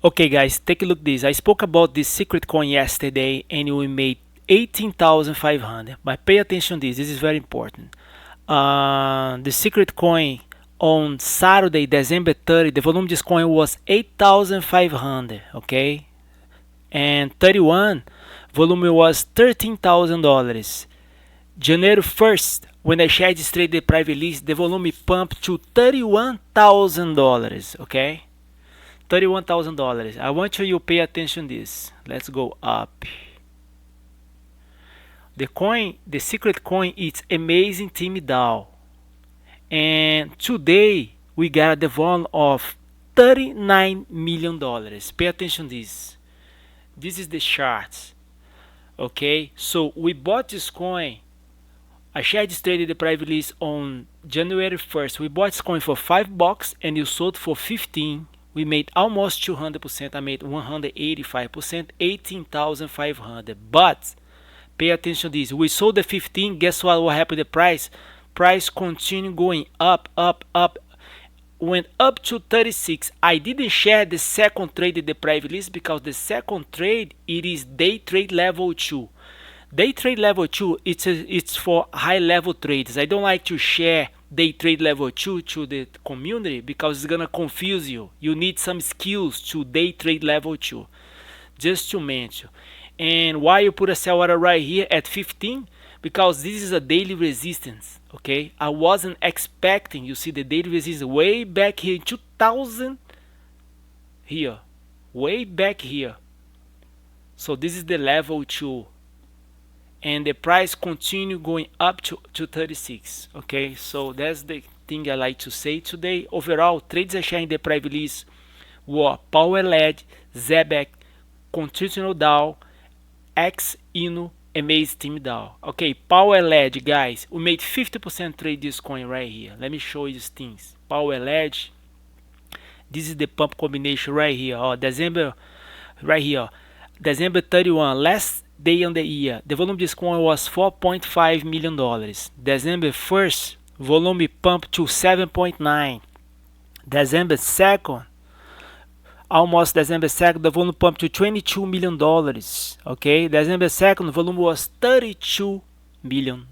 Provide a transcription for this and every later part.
Okay guys, take a look at this. I spoke about this secret coin yesterday and we made 18,500. But pay attention to this. This is very important. The secret coin on Saturday, December 30, the volume of this coin was 8,500. Okay, and 31 volume was $13,000. January 1st, when I shared this trade the private list, the volume pumped to $31,000. Okay, $31,000. I want you to pay attention to this. Let's go up. The coin, the secret coin, it's AmazingTeamDAO, and today we got the volume of $39 million. Pay attention to this. This is the chart. Okay, so we bought this coin. I shared this trade in the private list on January 1st. We bought this coin for $5 and you sold for 15. We made almost 200%. I made 185%, 18,500. But pay attention to this. We sold the 15. Guess what happened to the price? Price continued going up, up, up. Went up to 36. I didn't share the second trade in the private list because the second trade, it is day trade level 2. Day trade level 2, it's for high level traders. I don't like to share day trade level 2 to the community because it's gonna confuse you. You need some skills to day trade level 2. Just to mention. And why you put a sell order right here at 15? Because this is a daily resistance. Okay, I wasn't expecting. You see the daily resistance way back here in 2000 here, way back here. So this is the level 2. And the price continue going up to 36. Okay, so that's the thing I like to say today. Overall, trades I share in the private list were Powerledger, Zebec, ConstitutionDAO, Axl Inu AmazingTeamDAO. Okay, Powerledger, guys, we made 50% trade this coin right here. Let me show you these things. Powerledger, this is the pump combination right here. December, right here, December 31, last day on the year. The volume of this coin was $4.5 million. December 1st, volume pumped to 7.9. December 2nd, almost December 2nd, the volume pumped to $22 million. Okay, December 2nd, the volume was $32 million.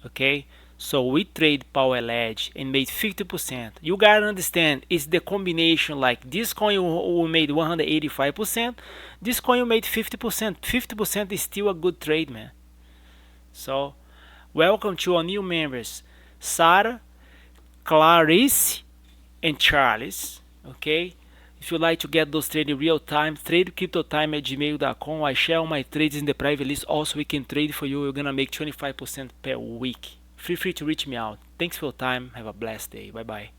Okay, so we trade Powerledger and made 50%. You gotta understand, it's the combination. Like this coin we made 185%, this coin we made 50%. 50% is still a good trade, man. So welcome to our new members, Sarah, Clarice, and Charles. Okay, if you'd like to get those trades in real time, tradecryptotime@gmail.com. I share all my trades in the private list. Also, we can trade for you. You're gonna make 25% per week. Feel free to reach me out. Thanks for your time. Have a blessed day. Bye bye.